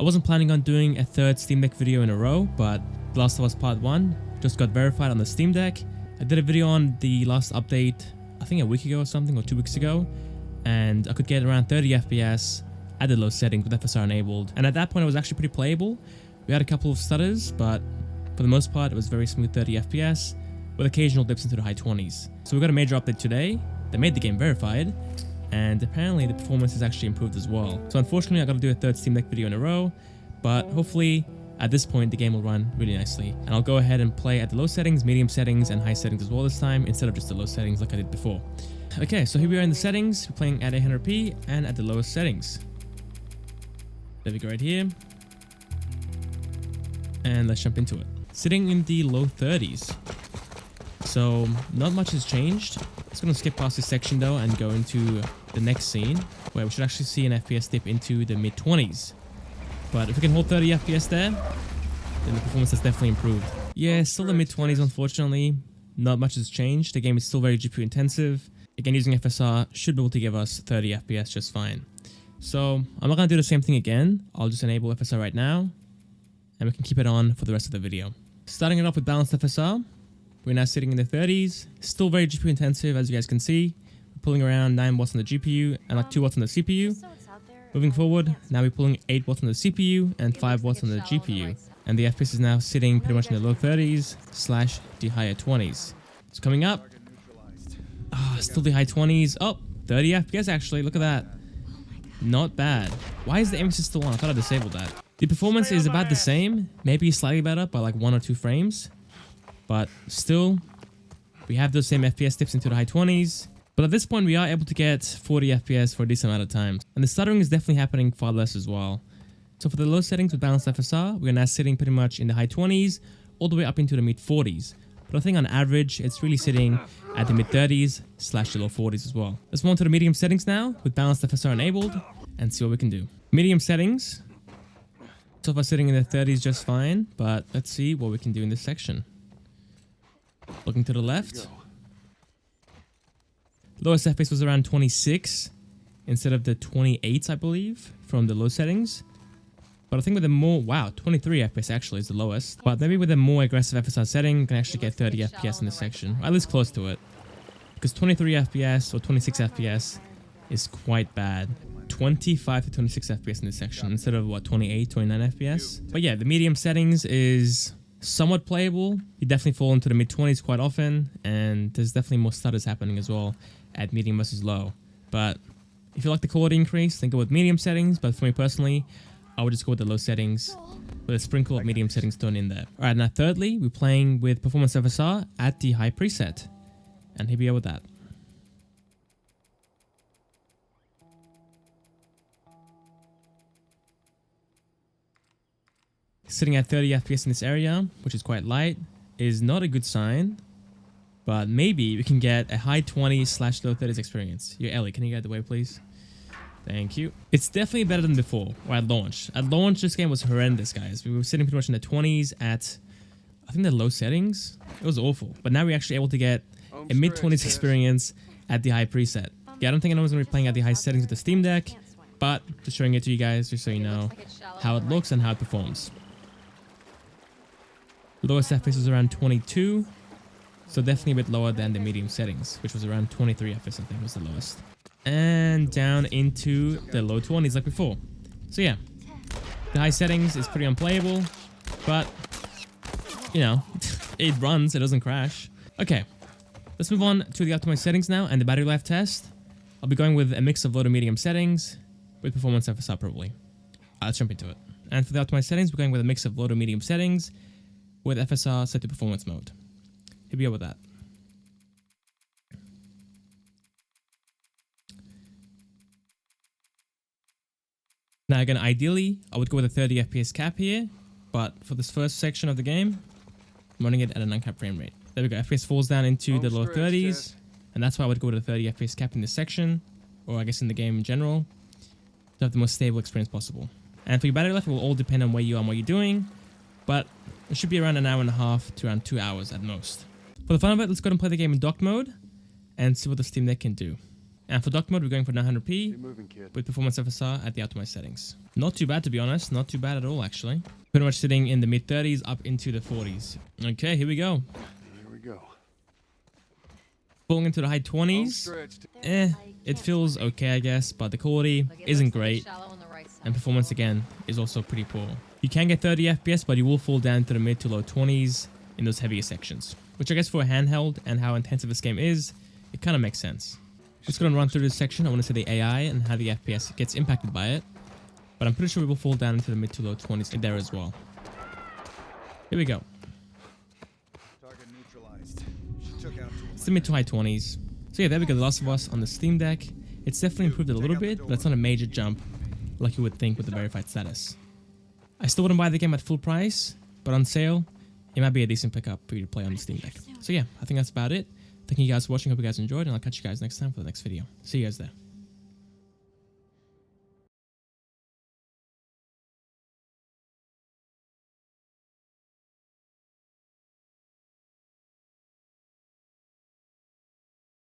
I wasn't planning on doing a third Steam Deck video in a row, but The Last of Us Part 1 just got verified on the Steam Deck. I did a video on the last update, I think a week ago or something, or 2 weeks ago, and I could get around 30 FPS at the low settings with FSR enabled. And at that point, it was actually pretty playable. We had a couple of stutters, but for the most part, it was very smooth 30 FPS with occasional dips into the high 20s. So we got a major update today that made the game verified, and apparently the performance has actually improved as well. So unfortunately, I got to do a third Steam Deck video in a row, but hopefully at this point the game will run really nicely. And I'll go ahead and play at the low settings, medium settings, and high settings as well this time, instead of just the low settings like I did before. Okay, so here we are in the settings. We're playing at 800p and at the lowest settings. There we go right here. And let's jump into it. Sitting in the low 30s. So not much has changed. Just gonna skip past this section though and go into the next scene, where we should actually see an FPS dip into the mid 20s. But if we can hold 30 FPS there, then the performance has definitely improved. Yeah, still the mid 20s unfortunately. Not much has changed. The game is still very GPU intensive. Again, using FSR should be able to give us 30 FPS just fine. So I'm not gonna do the same thing again. I'll just enable FSR right now, and we can keep it on for the rest of the video. Starting it off with balanced FSR. We're now sitting in the 30s, still very GPU intensive as you guys can see. We're pulling around 9 watts on the GPU and like 2 watts on the CPU. Moving forward, now we're pulling 8 watts on the CPU and 5 watts on the GPU. And the FPS is now sitting pretty much in the low 30s / the higher 20s. It's coming up. Still the high 20s. Oh, 30 FPS actually, look at that. Not bad. Why is the emphasis still on? I thought I disabled that. The performance is about the same, maybe slightly better by like 1 or 2 frames. But still, we have those same FPS dips into the high 20s. But at this point, we are able to get 40 FPS for a decent amount of time. And the stuttering is definitely happening far less as well. So for the low settings with balanced FSR, we're now sitting pretty much in the high 20s, all the way up into the mid 40s. But I think on average, it's really sitting at the mid 30s / the low 40s as well. Let's move on to the medium settings now, with balanced FSR enabled, and see what we can do. Medium settings. So far sitting in the 30s just fine, but let's see what we can do in this section. Looking to the left. Lowest FPS was around 26 instead of the 28s, I believe, from the low settings. But I think with a more, wow, 23 FPS actually is the lowest. But maybe with a more aggressive FSR setting, you can actually get 30 FPS in this section, or at least close to it. Because 23 FPS or 26 FPS is quite bad. 25 to 26 FPS in this section instead of what, 28, 29 FPS. But yeah, the medium settings is somewhat playable. You definitely fall into the mid 20s quite often, and there's definitely more stutters happening as well at medium versus low. But if you like the quality increase, then go with medium settings. But for me personally, I would just go with the low settings with a sprinkle of medium settings thrown in there. Alright, now thirdly, we're playing with performance FSR at the high preset, and here we are with that. Sitting at 30 FPS in this area, which is quite light, is not a good sign. But maybe we can get a high 20s / low 30s experience. Yo, Ellie, can you get out of the way, please? Thank you. It's definitely better than before, or at launch. At launch, this game was horrendous, guys. We were sitting pretty much in the 20s at, I think, the low settings. It was awful. But now we're actually able to get a mid 20s experience at the high preset. Yeah, I don't think anyone's going to be playing at the high settings with the Steam Deck, but just showing it to you guys just so you know how it looks and how it performs. Lowest FPS was around 22, so definitely a bit lower than the medium settings, which was around 23 FPS, I think was the lowest. And down into the low 20s like before. So yeah, the high settings is pretty unplayable, but you know, it runs, it doesn't crash. Okay, let's move on to the optimized settings now and the battery life test. I'll be going with a mix of low to medium settings with performance FSR probably. Let's jump into it. And for the optimized settings, we're going with a mix of low to medium settings with FSR set to performance mode. Here we go with that. Now again, ideally, I would go with a 30 FPS cap here, but for this first section of the game, I'm running it at an uncapped frame rate. There we go, FPS falls down into the low 30s, and that's why I would go with a 30 FPS cap in this section, or I guess in the game in general, to have the most stable experience possible. And for your battery life, it will all depend on where you are and what you're doing, but it should be around an hour and a half to around 2 hours at most. For the fun of it, let's go ahead and play the game in dock mode and see what the Steam Deck can do. And for dock mode, we're going for 900p Keep moving, kid. with performance FSR at the optimized settings. Not too bad, to be honest. Not too bad at all, actually. Pretty much sitting in the mid 30s up into the 40s. Okay, here we go. Here we go. Falling into the high 20s. It feels okay, I guess, but the quality isn't great. And performance, again, is also pretty poor. You can get 30 FPS, but you will fall down to the mid to low 20s in those heavier sections. Which I guess for a handheld and how intensive this game is, it kind of makes sense. Just going to run through this section. I want to see the AI and how the FPS gets impacted by it. But I'm pretty sure we will fall down into the mid to low 20s in there as well. Here we go. Target neutralized. She took out It's the mid to high 20s. So yeah, there we go, The Last of Us on the Steam Deck. It's definitely improved it a little bit, but it's not a major jump like you would think with the verified status. I still wouldn't buy the game at full price, but on sale, it might be a decent pickup for you to play on the Steam Deck. So yeah, I think that's about it. Thank you guys for watching. Hope you guys enjoyed, and I'll catch you guys next time for the next video. See you guys there.